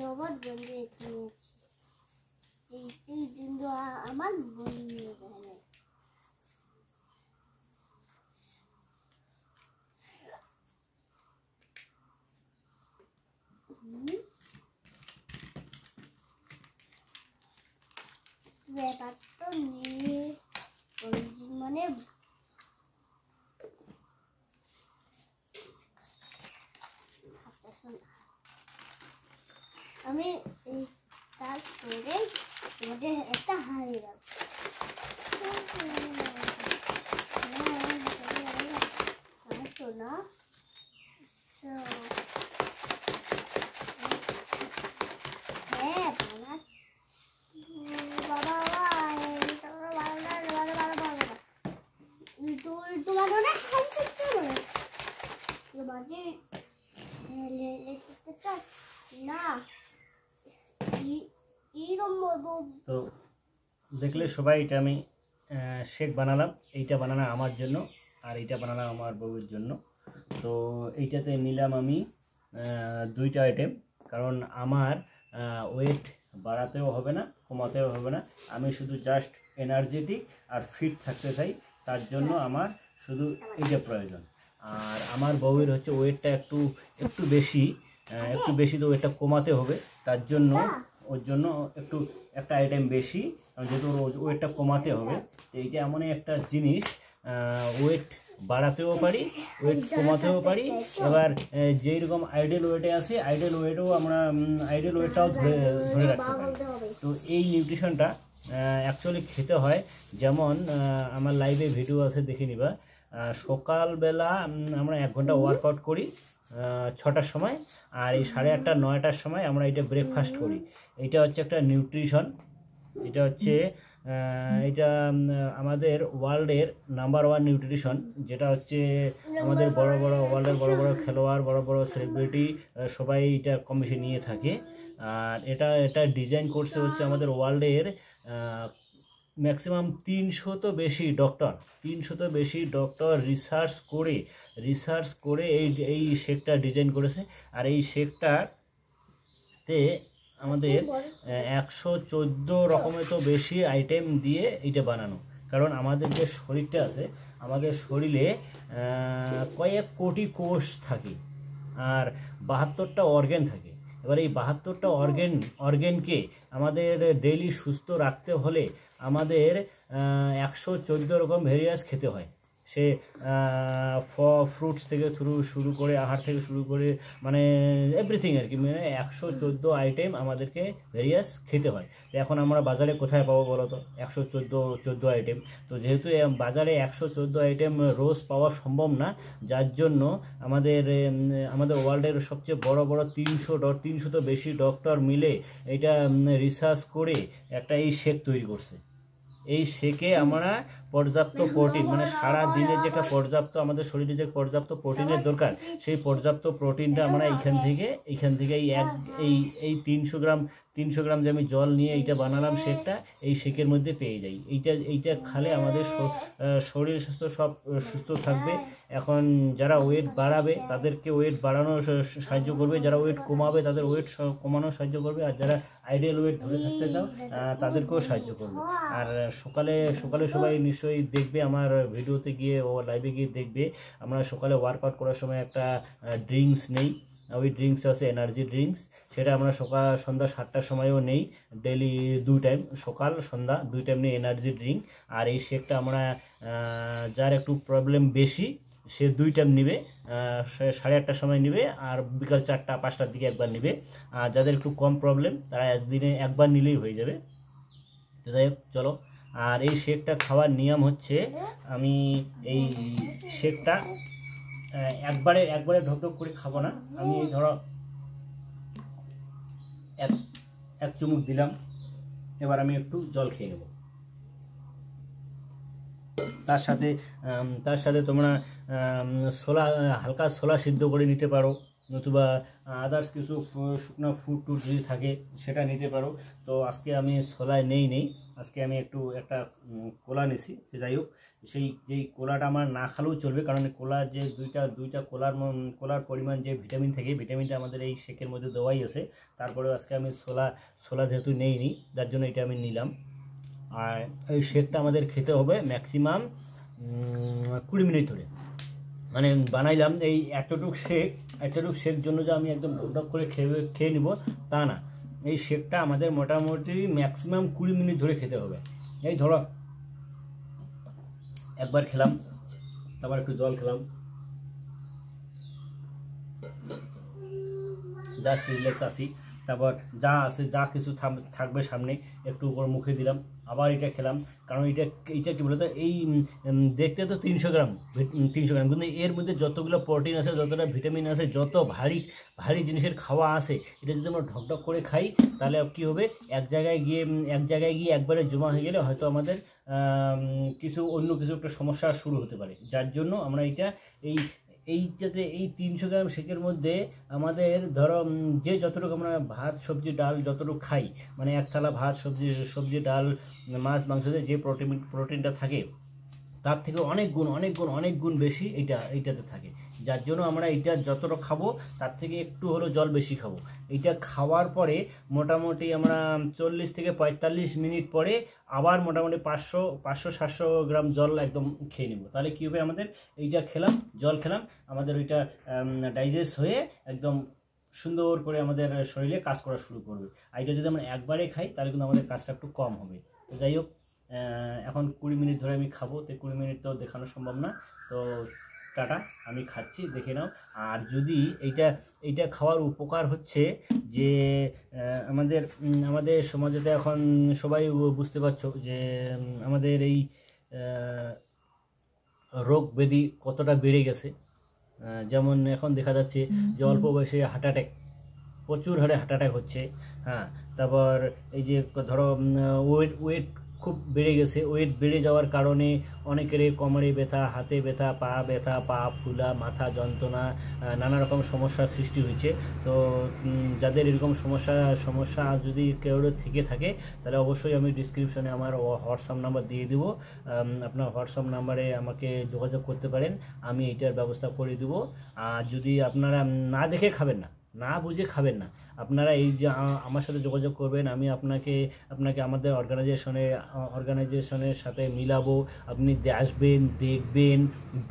নবাদ বন্ধু এখানে আছে এই দিনটা আমার বন্ধু এখানে ব্যাপার তো নিয়ে মানে আমি এই তারপরে তোমাদের একটা হাড়ি রাখবো না হ্যাঁ বাবা তোমার না তো দেখলে সবাই এটা আমি শেক বানালাম। এইটা বানানো আমার জন্য আর এইটা বানালাম আমার বউয়ের জন্য। তো এইটাতে নিলাম আমি দুইটা আইটেম, কারণ আমার ওয়েট বাড়াতেও হবে না কমাতেও হবে না, আমি শুধু জাস্ট এনার্জেটিক আর ফিট থাকতে চাই, তার জন্য আমার শুধু এইটা প্রয়োজন। আর আমার বউয়ের হচ্ছে ওয়েটটা একটু বেশি তো ওয়েটটা কমাতে হবে, তার জন্য ওর জন্য একটা আইটেম বেশি, যেহেতু ওয়েটটা কমাতে হবে। তো এইটা এমনই একটা জিনিস, ওয়েট বাড়াতেও পারি ওয়েট কমাতেও পারি। এবার যেই রকম আইডিয়াল ওয়েটে আছে আইডিয়াল ওয়েটটাও ধরে রাখতে পারি। তো এই নিউট্রিশনটা অ্যাকচুয়ালি খেতে হয়, যেমন আমার লাইভে ভিডিও আছে দেখে নিবা। সকালবেলা আমরা 1 ঘন্টা ওয়ার্কআউট করি 6টার সময়, আর এই 8:30 9টার সময় আমরা এটা ব্রেকফাস্ট করি। এটা হচ্ছে একটা নিউট্রিশন, এটা হচ্ছে এটা আমাদের ওয়ার্ল্ডের নাম্বার 1 নিউট্রিশন, যেটা হচ্ছে আমাদের ওয়ার্ল্ডের বড় বড় খেলোয়াড়, বড় বড় সেলিব্রিটি সবাই এটা কম বেশি নিয়ে থাকে। আর এটা ডিজাইন করছে হচ্ছে আমাদের ওয়ার্ল্ডের ম্যাক্সিমাম 300 তো বেশি ডক্টর রিসার্চ করে এই শেকটা ডিজাইন করেছে। আর এই শেকটাতে আমাদের 114 রকমের তো বেশি আইটেম দিয়ে এইটা বানানো, কারণ আমাদের যে শরীরটা আছে, আমাদের শরীরে কয়েক কোটি কোষ থাকে আর 72টা অর্গান থাকে। এবার এই 72টা অর্গানকে আমাদের ডেইলি সুস্থ রাখতে হলে আমাদের 114 রকম ভেরিয়াস খেতে হয়। সে ফ্রুটস থেকে শুরু করে আহার থেকে শুরু করে মানে এভরিথিং আর কি, মানে 114 আইটেম আমাদেরকে ভেরিয়াস খেতে হয়। তো এখন আমরা বাজারে কোথায় পাবো বলো তো 114 আইটেম? তো যেহেতু বাজারে 114 আইটেম রোজ পাওয়া সম্ভব না, যার জন্য আমাদের ওয়ার্ল্ডের সবচেয়ে বড় 300 তো বেশি ডক্টর মিলে এটা রিসার্চ করে একটা এই শেক তৈরি করছে। এই শেকে আমরা পর্যাপ্ত প্রোটিন, মানে সারা দিনে যে একটা পর্যাপ্ত আমাদের শরীরে যে পর্যাপ্ত প্রোটিনের দরকার, সেই পর্যাপ্ত প্রোটিনটা আমরা এইখান থেকে এই 300 গ্রাম যে আমি জল নিয়ে এইটা বানালাম শেকটা, এই শেকের মধ্যে পেয়ে যাই। এইটা খেলে আমাদের শরীর স্বাস্থ্য সব সুস্থ থাকবে। এখন যারা ওয়েট বাড়াবে তাদেরকে ওয়েট বাড়ানো সাহায্য করবে, যারা ওয়েট কমাবে তাদের ওয়েট কমানো সাহায্য করবে, আর যারা আইডিয়াল ওয়েট ধরে থাকতে চাও তাদেরকেও সাহায্য করবে। আর সকালে সবাই নিশ্চয়ই দেখবে আমার ভিডিওতে গিয়ে ও লাইভে গিয়ে দেখবে, আমরা সকালে ওয়ার্কআউট করার সময় একটা ড্রিঙ্কস নেই, ওই ড্রিঙ্কস আছে এনার্জি ড্রিঙ্কস, সেটা আমরা সন্ধ্যা 7টার সময়ও নেই, ডেলি 2 টাইম, সকাল সন্ধ্যা 2 টাইম নেই এনার্জি ড্রিঙ্ক। আর এই শেকটা আমরা যার একটু প্রবলেম বেশি সে 2 টাইম নেবে, 8:30টার সময় নেবে, আর বিকাল 4টা-5টার দিকে একবার নেবে। আর যাদের একটু কম প্রবলেম তারা একদিনে একবার নিলেই হয়ে যাবে। তো যাই হোক, চলো। আর এই শেকটা খাওয়ার নিয়ম হচ্ছে, আমি এই শেকটা একবারে ঢকঢক করে খাবো না, আমি ধরো এক চুমুক দিলাম, এবার আমি একটু জল খেয়ে নেব। তার সাথে তোমরা হালকা ছোলা সিদ্ধ করে নিতে পারো, নতুবা আদার্স কিছু শুকনো ফুড যদি থাকে সেটা নিতে পারো। তো আজকে আমি ছোলায় নেই, আজকে আমি একটা কোলা নিছি। যে যাই হোক, যেই কোলাটা আমার না খালেও চলবে, কারণ কোলার যে দুইটা কোলার পরিমাণ যে ভিটামিন থাকে, ভিটামিনটা আমাদের এই শেকের মধ্যে দেওয়াই আছে। তারপরেও আজকে আমি ছোলা যেহেতু নেইনি, যার জন্য এটা আমি নিলাম। আর এই শেকটা আমাদের খেতে হবে ম্যাক্সিমাম 20 মিনিট ধরে। মানে বানাইলাম এই এতটুক শেক জন্য যে আমি একদম ঢকঢক করে খেয়ে নিব তা না, এই শেকটা আমাদের মোটামুটি ম্যাক্সিমাম 20 মিনিট ধরে খেতে হবে। এই ধরো একবার খেলাম, তারপর একটু জল খেলাম, জাস্ট রিল্যাক্স আসি, তারপর যা কিছু থাকবে সামনে একটু করে মুখে দিলাম, আবার এটা খেলাম। কারণ এইটা কি বলতো, এই দেখতে তো 300 গ্রাম, কিন্তু এর মধ্যে যতগুলো প্রোটিন আছে, যতটা ভিটামিন আছে, যত ভারী জিনিসের খাওয়া আছে, এটা যদি আমরা ঢকঢক করে খাই তাহলে কি হবে, এক জায়গায় গিয়ে একবারে জমা হয়ে গেলে হয়তো আমাদের অন্য কিছু একটা সমস্যা শুরু হতে পারে। যার জন্য আমরা এইটাতে এই 300 গ্রাম শেকের মধ্যে আমাদের ধরো যে যতটুকু আমরা ভাত সবজি ডাল যতটুকু খাই, মানে এক থালা ভাত সবজি ডাল মাছ মাংসতে যে প্রোটিনটা থাকে তার থেকে অনেক গুণ বেশি এইটাতে থাকে। যার জন্য আমরা এইটা যতটা খাবো তার থেকে একটু হলেও জল বেশি খাবো। এইটা খাওয়ার পরে মোটামুটি আমরা 40 থেকে 45 মিনিট পরে আবার মোটামুটি 500-700 গ্রাম জল একদম খেয়ে নেব। তাহলে কী হবে, আমাদের এইটা জল খেলাম, আমাদের ওইটা ডাইজেস্ট হয়ে একদম সুন্দর করে আমাদের শরীরে কাজ করা শুরু করবে। আর এটা যদি আমরা একবারে খাই তাহলে কিন্তু আমাদের কাজটা একটু কম হবে। তো যাই হোক, এখন 20 মিনিট ধরে আমি খাবো, তো 20 মিনিট তো দেখানো সম্ভব না, তো টাটা, আমি খাচ্ছি, দেখে নাও। আর যদি এইটা খাওয়ার উপকার হচ্ছে যে আমাদের সমাজেতে এখন সবাই বুঝতে পারছো যে আমাদের এই রোগ ব্যাধি কতটা বেড়ে গেছে। যেমন এখন দেখা যাচ্ছে যে অল্প বয়সে প্রচুর হারে হার্ট অ্যাটাক হচ্ছে। হ্যাঁ, তারপর এই যে ধরো ওয়েট খুব বেড়ে গেছে, ওয়েট বেড়ে যাওয়ার কারণে অনেকেরই কোমরে ব্যথা, হাতে ব্যথা, পা ফুলা, মাথা যন্ত্রণা, নানা রকম সমস্যার সৃষ্টি হয়েছে। তো যাদের এরকম সমস্যা যদি কেউ থেকে থাকে তাহলে অবশ্যই আমি ডিসক্রিপশনে আমার হোয়াটসঅ্যাপ নাম্বার দিয়ে দেবো, আপনার হোয়াটসঅ্যাপ নাম্বারে আমাকে যোগাযোগ করতে পারেন, আমি এইটার ব্যবস্থা করে দেবো। আর যদি আপনারা না দেখে খাবেন না বুঝে খাবেন না, আপনারা এই যে আমার সাথে যোগাযোগ করবেন, আমি আপনাকে আমাদের অর্গানাইজেশনের সাথে মিলাবো। আপনি আসবেন, দেখবেন,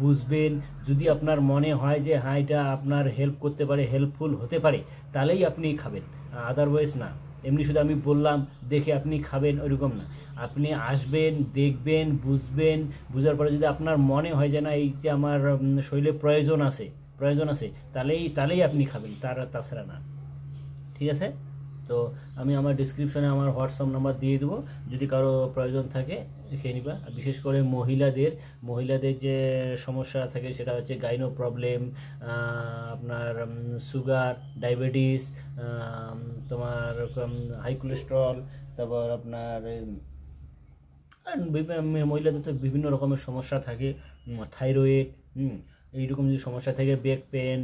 বুঝবেন। যদি আপনার মনে হয় যে হ্যাঁ এটা আপনার হেল্প করতে পারে, হেল্পফুল হতে পারে, তাহলেই আপনি খাবেন, আদারওয়াইজ না। এমনি শুধু আমি বললাম দেখে আপনি খাবেন ওইরকম না, আপনি আসবেন, দেখবেন, বুঝার পরে যদি আপনার মনে হয় যে না এই যে আমার শরীরে প্রয়োজন আছে তাহলেই আপনি খাবেন, তাছাড়া না। ঠিক আছে? তো আমি আমার ডিসক্রিপশনে আমার হোয়াটসঅ্যাপ নাম্বার দিয়ে দেবো, যদি কারো প্রয়োজন থাকে দেখে নিবা। বিশেষ করে মহিলাদের যে সমস্যা থাকে সেটা হচ্ছে গাইনো প্রবলেম, আপনার সুগার, ডায়াবেটিস, তোমার হাই কোলেস্টেরল, তারপর আপনার আর মহিলাদের তো বিভিন্ন রকমের সমস্যা থাকে, থাইরয়েড, এইরকম যে সমস্যা থেকে ব্যাক পেন,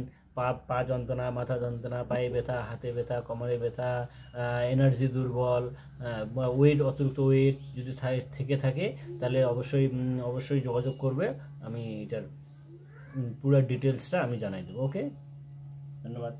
পা যন্ত্রণা, মাথা যন্ত্রণা, পায়ে ব্যথা, হাতে ব্যথা, কোমরে ব্যথা, এনার্জি দুর্বল, ওয়েট, অতিরিক্ত ওয়েট যদি থেকে থাকে তাহলে অবশ্যই যোগাযোগ করবে। আমি এটার পুরো ডিটেলসটা আমি জানাই দেবো। ওকে, ধন্যবাদ।